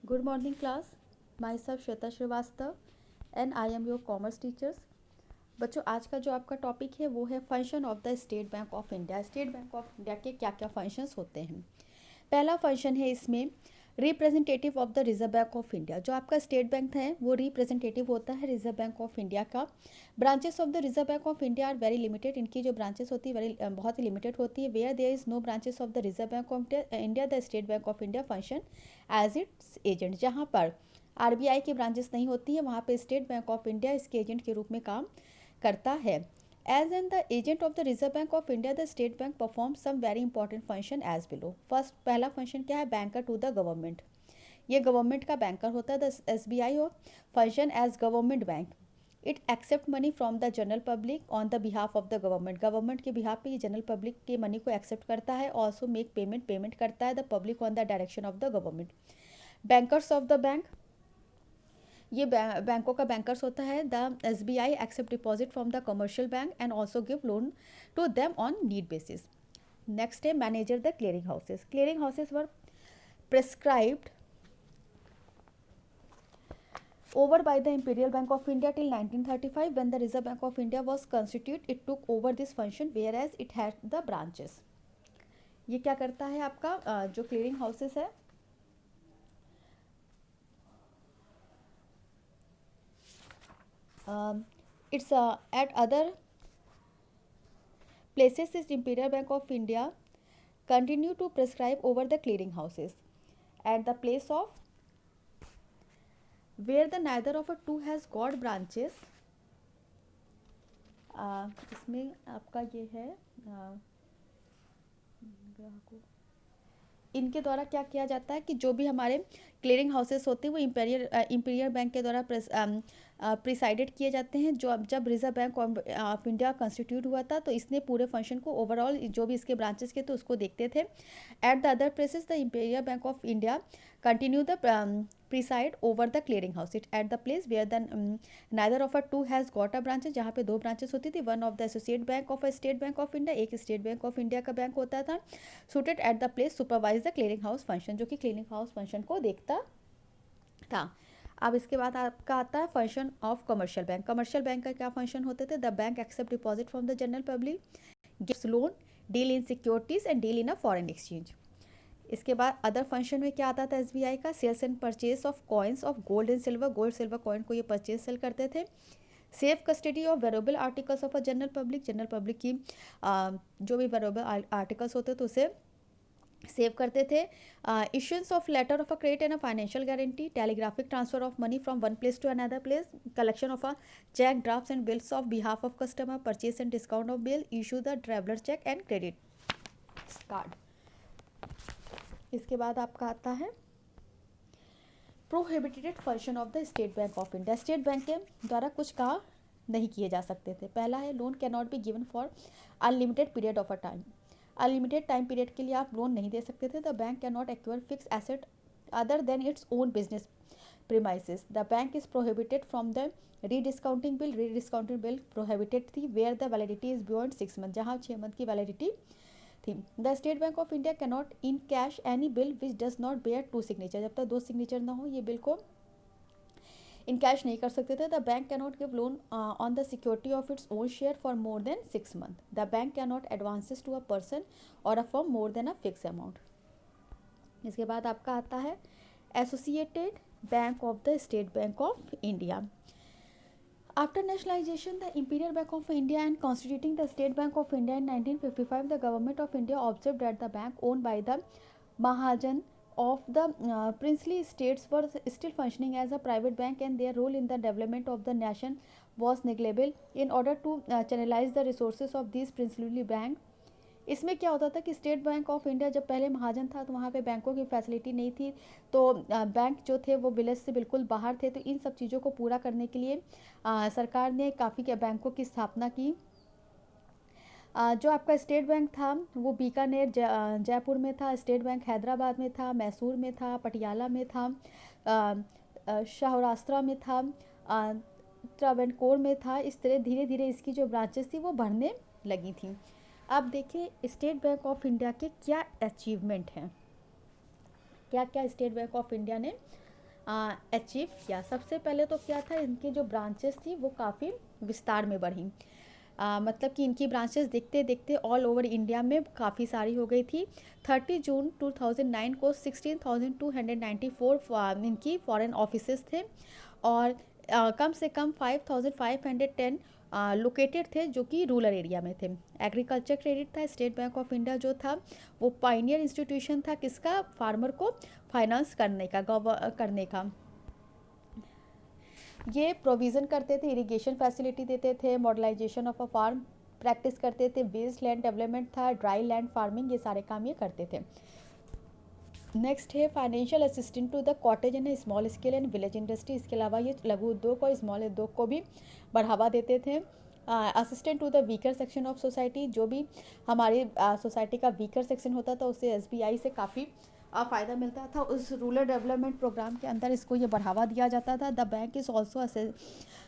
Good morning class. Myself Shweta Srivastava and I am your commerce teachers. बच्चों आज का जो आपका टॉपिक है वो है function of the state bank of India. State bank of India के क्या क्या फंक्शंस होते हैं। पहला फंक्शन है इसमें representative of the Reserve Bank of India. जो आपका स्टेट बैंक है वो रिप्रेजेंटेटिव होता है रिजर्व बैंक ऑफ इंडिया का। Branches of the Reserve Bank of India are very limited. इनकी जो ब्रांचेस होती है बहुत ही लिमिटेड होती है। Where there is no branches of the Reserve Bank of India the state bank of India function as its agent. जहाँ पर RBI की ब्रांचेस नहीं होती है वहाँ पे स्टेट बैंक ऑफ इंडिया इसके एजेंट के रूप में काम करता है। As an the agent of the Reserve Bank of India the state Bank perform some very important function as below. First पहला फंक्शन क्या है, बैंकर टू द गवर्नमेंट। ये गवर्नमेंट का बैंकर होता है। द एसबीआई और function as government bank. It accept money from the general public on the behalf of the government. Government के behalf पे ये जनरल पब्लिक के मनी को एक्सेप्ट करता है। ऑल्सो मेक पेमेंट करता है the public on the direction of the government. Bankers of the bank, ये बैंकों का बैंकर्स होता है। The SBI accept deposit from the commercial bank and also give loan to them on need basis. Next है manager the clearing houses. Clearing houses were prescribed over by the Imperial Bank of India till 1935 when the Reserve Bank of India was constituted. It took over this function whereas it had the branches. ये क्या करता है आपका जो clearing houses है it's at other places is Imperial Bank of India continue to prescribe over the clearing houses at the place of where the neither of a two has got branches. इसमें आपका ये है ग्राहकों इनके द्वारा क्या किया जाता है कि जो भी हमारे क्लियरिंग हाउसेस होते हैं वो इंपीरियल बैंक के द्वारा प्रिसाइडेड किए जाते हैं। जो जब reserve Bank of India constitute हुआ था तो इसने पूरे फंक्शन को ओवरऑल जो भी इसके ब्रांचेस के थे उसको देखते थे। At the other places the imperial bank of India continue the preside over the clearing house. It at the place where the neither of a two has got a branches, जहाँ पे दो branches होती थी। One of the associate bank of a state bank of India, एक state bank of India का bank होता था। Suited at the place supervise the clearing house function, जो कि क्लियरिंग हाउस फंक्शन को देखता था। अब इसके बाद आपका आता है function of commercial bank. Commercial bank का क्या फंक्शन होते थे। The bank accept deposit from the general public, gives loan, deal in securities and deal in a foreign exchange. इसके बाद अदर फंक्शन में क्या आता था एसबीआई का, sales and purchase of coins of gold and silver. Gold silver coin को ये purchase sale करते थे। Safe custody of valuable articles of a general public. General public की जो भी वेरेबल आर्टिकल्स होते थे उसे सेव करते थे। Issuance of letter of a credit and a financial guarantee, telegraphic transfer of money from one place to another place, collection of a cheque, drafts and bills of behalf of customer, purchase and discount of bill, issue the traveller cheque and credit card. इसके बाद आपका आता है prohibited function of the state bank of India. State bank के द्वारा कुछ काम नहीं किए जा सकते थे। पहला है loan can not be given for unlimited period of a time. Unlimited time period के लिए आप लोन नहीं दे सकते थे। The bank can not acquire fix asset other than its own business premises. The bank is prohibited from the rediscounting bill. Rediscounting bill prohibited थी where the validity is beyond 6 month, जहाँ 6 month की validity थी। The state bank of India can not in cash any bill which does not bear to signature. जब तक दो signature ना हो ये बिल को इन कैश नहीं कर सकते थे। The bank can not give loan on the security of its own share for more than 6 month. The bank can not advances to a person और a firm more than a fix amount. इसके बाद आपका आता है associated bank of the state bank of India. After nationalization, the Imperial Bank of India and constituting the State Bank of India in 1955, the Government of India observed that the bank owned by the Mahajan of the princely states were still functioning as a private bank and their role in the development of the nation was negligible. In order to channelize the resources of these princely bank, इसमें क्या होता था कि state bank of India जब पहले महाजन था तो वहाँ पे बैंकों की फैसिलिटी नहीं थी। तो बैंक जो थे वो विलेज से बिल्कुल बाहर थे। तो इन सब चीज़ों को पूरा करने के लिए सरकार ने काफ़ी बैंकों की स्थापना की। जो आपका स्टेट बैंक था वो बीकानेर जयपुर में था। स्टेट बैंक हैदराबाद में था, मैसूर में था, पटियाला में था, शाहरास्त्रा में था, त्रावणकोर में था। इस तरह धीरे धीरे इसकी जो ब्रांचेस थी वो बढ़ने लगी थी। अब देखिए स्टेट बैंक ऑफ इंडिया के क्या अचीवमेंट हैं, क्या क्या स्टेट बैंक ऑफ इंडिया ने अचीव किया। सबसे पहले तो क्या था, इनकी जो ब्रांचेस थी वो काफ़ी विस्तार में बढ़ी। मतलब कि इनकी ब्रांचेस देखते देखते ऑल ओवर इंडिया में काफ़ी सारी हो गई थी। 30 जून 2009 को 16,294 इनकी फॉरेन ऑफिसेस थे, और कम से कम 5,510 लोकेटेड थे जो कि रूरल एरिया में थे। एग्रीकल्चर क्रेडिट था, स्टेट बैंक ऑफ इंडिया जो था वो पाइनियर इंस्टीट्यूशन था, किसका, फार्मर को फाइनेंस करने का, करने का। ये प्रोविज़न करते थे, इरिगेशन फैसिलिटी देते थे, modernisation of a farm practice करते थे, वेस्ट लैंड डेवलपमेंट था, ड्राई लैंड फार्मिंग, ये सारे काम ये करते थे। नेक्स्ट है financial assistant to the cottage and small scale and village industry. इसके अलावा ये लघु उद्योग और स्मॉल उद्योग को भी बढ़ावा देते थे। Assistant to the weaker section of society, जो भी हमारी सोसाइटी का वीकर सेक्शन होता था उससे एसबीआई से काफ़ी फ़ायदा मिलता था। उस रूरल डेवलपमेंट प्रोग्राम के अंदर इसको ये बढ़ावा दिया जाता था। The bank is also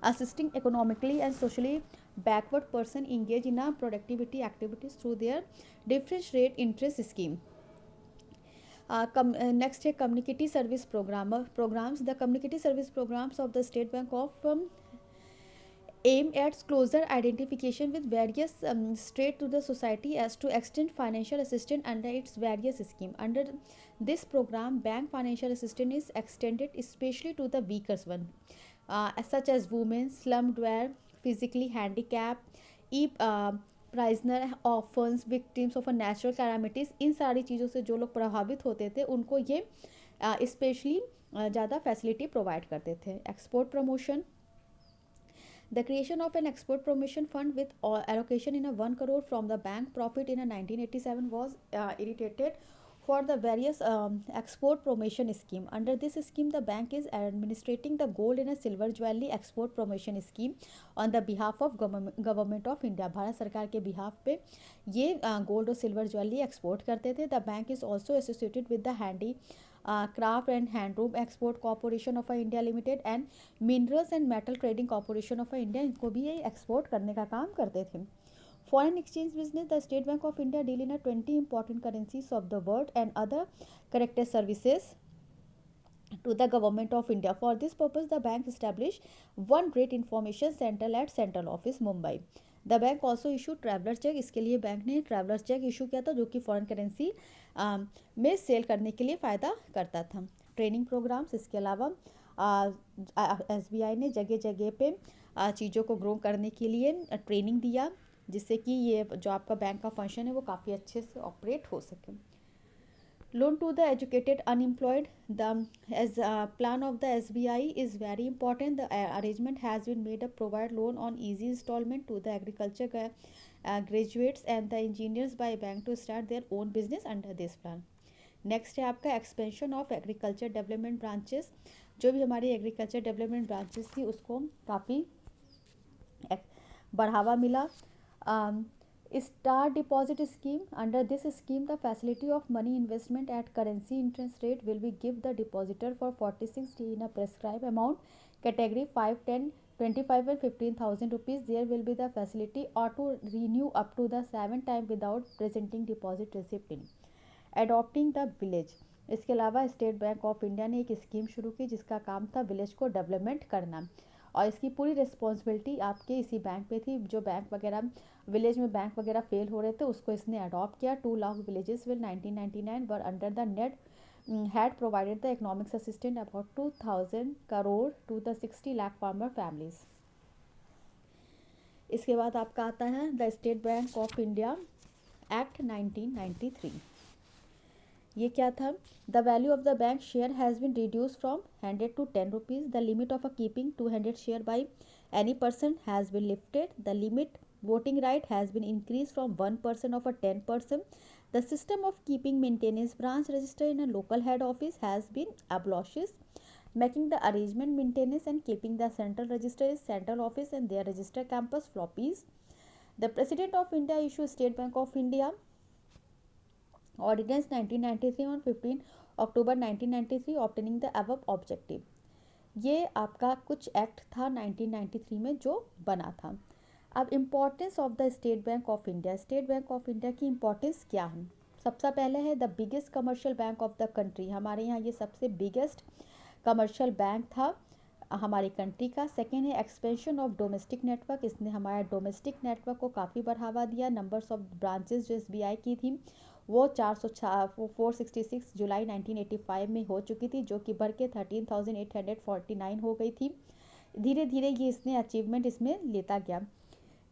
assisting economically and socially backward person engage in a productivity activities through their different rate interest scheme. Next है community service programs. The community service programs of the State Bank of aim at closer identification with various straight to the society as to extend financial assistance under its various scheme. Under this program, bank financial assistance is extended especially to the weaker one, such as women, slum dweller, physically handicapped, prisoner, orphans, victims of a natural calamities. इन सारी चीज़ों से जो लोग प्रभावित होते थे उनको ये स्पेशली ज़्यादा फैसिलिटी प्रोवाइड करते थे। Export promotion, the creation of an export promotion fund with allocation in 1 crore from the bank profit in 1987 was irritated for the various export promotion scheme. Under this scheme, the bank is administrating the gold and silver jewelry export promotion scheme on the behalf of government of India. Bharat सरकार के behalf पे ये gold और silver jewellery export करते थे। The bank is also associated with the handy craft and handloom export corporation of India limited and minerals and metal trading corporation of India. इनको भी ये एक्सपोर्ट करने का काम करते थे। Foreign exchange business, the State Bank of India deal in a 20 important currencies of the world and other corrected services to the government of India. For this purpose, the bank established one rate information central at Central Office, Mumbai. The bank also issued traveler check. इसके लिए bank ने traveller cheque issue किया था जो कि foreign currency में cell करने के लिए फ़ायदा करता था। ट्रेनिंग प्रोग्राम्स, इसके अलावा एसबीआई ने जगह जगह पे चीज़ों को ग्रो करने के लिए ट्रेनिंग दिया, जिससे कि ये जो आपका बैंक का फंक्शन है वो काफ़ी अच्छे से ऑपरेट हो सके। Loan to the educated unemployed, the age plan of the SBI is very important. The arrangement has been made up provide loan on easy instalment to the agriculture graduates and the engineers by bank to start their own business under this plan. Next है आपका expansion of agriculture development branches. जो भी हमारी agriculture development branches थी उसको काफ़ी बढ़ावा मिला। Star deposit scheme, under this scheme the facility of money investment at currency interest rate will be give the depositor for 46 days in a prescribed amount category 5, 10, 25 and 15,000 rupees. There will be the facility or to renew up to the 7 times without presenting deposit receipt in adopting the village. इसके अलावा state bank of India ने एक scheme शुरू की जिसका काम था village को डेवलपमेंट करना, और इसकी पूरी रिस्पॉन्सिबिलिटी आपके इसी बैंक पे थी। जो बैंक वगैरह विलेज में बैंक वगैरह फेल हो रहे थे उसको इसने अडॉप्ट किया। 2 lakh villages will 1999 were under the net had provided the economics assistant about 2000 crore to the 60 lakh farmer families. इसके बाद आपका आता है the state bank of India act 1993। ये क्या था? The value of the bank share has been reduce from 100 to 10 rupees. The limit of a keeping 200 share by any person has been lifted. The limit voting right has been increased from 1% of a 10%. The system of keeping maintenance branch register in a local head office has been abolished, making the arrangement maintenance and keeping the central register is central office and their register campus floppies. The President of India issued State Bank of India Ordinance 1993 on 15 October 1993 obtaining the above objective. ये आपका कुछ act था 1993 में जो बना था। अब importance of the state bank of India. State bank of India की इम्पोर्टेंस क्या है? सबसे पहले है the biggest commercial bank of the country. हमारे यहाँ ये सबसे बिगेस्ट कमर्शियल बैंक था हमारी कंट्री का। सेकेंड है एक्सपेंशन ऑफ डोमेस्टिक नेटवर्क, इसने हमारे डोमेस्टिक नेटवर्क को काफ़ी बढ़ावा दिया। नंबर्स ऑफ ब्रांचेस जो एसबीआई की थी वो 466 जुलाई 1985 में हो चुकी थी, जो कि बढ़ के 13,849 हो गई थी। धीरे धीरे ये इसने अचीवमेंट इसमें लेता गया।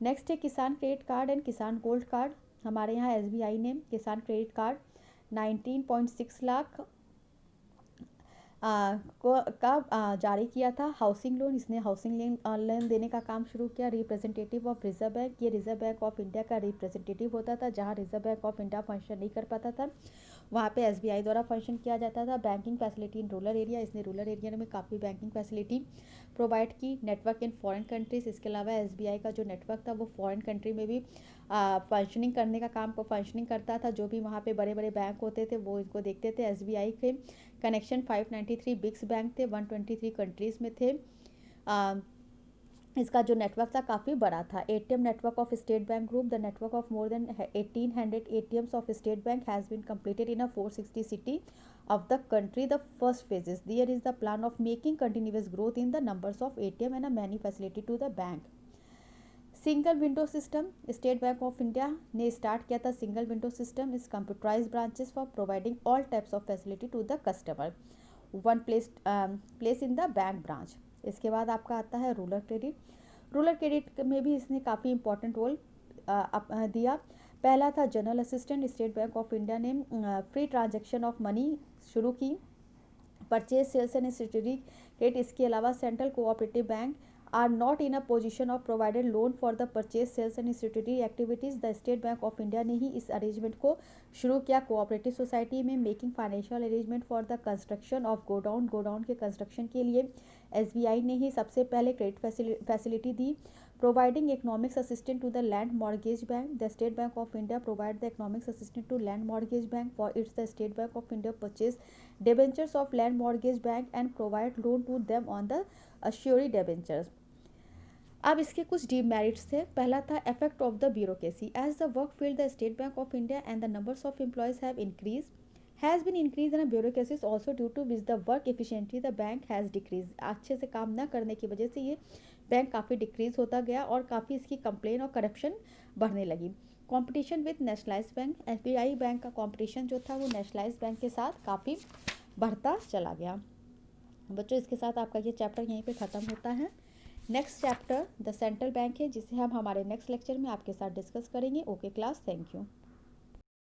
नेक्स्ट है किसान क्रेडिट कार्ड एंड किसान गोल्ड कार्ड। हमारे यहाँ एसबीआई ने किसान क्रेडिट कार्ड 19.6 लाख जारी किया था। हाउसिंग लोन, इसने हाउसिंग लोन देने का काम शुरू किया। रिप्रेजेंटेटिव ऑफ रिजर्व बैंक, ये रिजर्व बैंक ऑफ इंडिया का रिप्रेजेंटेटिव होता था। जहां reserve Bank of India function नहीं कर पाता था वहाँ पे एसबीआई द्वारा फंक्शन किया जाता था। Banking facility in rural area, इसने रूरल एरिया में काफ़ी बैंकिंग फैसिलिटी प्रोवाइड की। नेटवर्क इन फॉरेन कंट्रीज, इसके अलावा एसबीआई का जो नेटवर्क था वो फॉरेन कंट्री में भी फंक्शनिंग करने का काम फंक्शनिंग करता था। जो भी वहाँ पे बड़े बड़े बैंक होते थे वो इसको देखते थे। एसबीआई के कनेक्शन 593 बिग्स बैंक थे, 123 कंट्रीज़ में थे। इसका जो नेटवर्क था काफ़ी बड़ा था। ATM network of state bank group, the network of more than 1800 ATMs of state bank has been completed in a 460 city of the country. The first phases, there is the plan of making continuous growth in the numbers of ATM and a many facility to the bank. Single window system, state bank of India ने start किया था single window system. इस computerise branches for providing all types of facility to the customer, one place in the bank branch. इसके बाद आपका आता है rural credit. Rural credit में भी इसने काफ़ी इंपॉर्टेंट रोल दिया। पहला था general assistant, state bank of India ने फ्री ट्रांजैक्शन ऑफ मनी शुरू की। परचेज सेल्स एंड सर्टिफिकेट, इसके अलावा central cooperative bank are not in a position of provided loan for the purchase sales and institutory activities. The State Bank of India ने ही इस arrangement को शुरू किया cooperative society में। Making financial arrangement for the construction of godown के construction के लिए SBI ने ही सबसे पहले क्रेडिट फैसिलिटी दी। Providing economics assistant to the land mortgage bank, the state bank of India provide the economics assistant to land mortgage bank for its the state bank of India purchase debentures of land mortgage bank and provide loan to them on the assured debentures. अब इसके कुछ demerits थे। पहला था effect of the bureaucracy, as the work field the state bank of India and the numbers of employees have has been increase in bureaucracy also due to which the work efficiently the bank has decrease. अच्छे से काम न करने की वजह से ये bank काफ़ी डिक्रीज होता गया और काफ़ी इसकी कंप्लेन और करप्शन बढ़ने लगी। Competition with nationalise bank, SBI bank का कॉम्पिटिशन जो था वो नेशनलाइज बैंक के साथ काफ़ी बढ़ता चला गया। बच्चों इसके साथ आपका ये चैप्टर यहीं पे ख़त्म होता है। Next chapter the central bank है, जिसे हम हमारे नेक्स्ट लेक्चर में आपके साथ डिस्कस करेंगे। Okay class, thank you.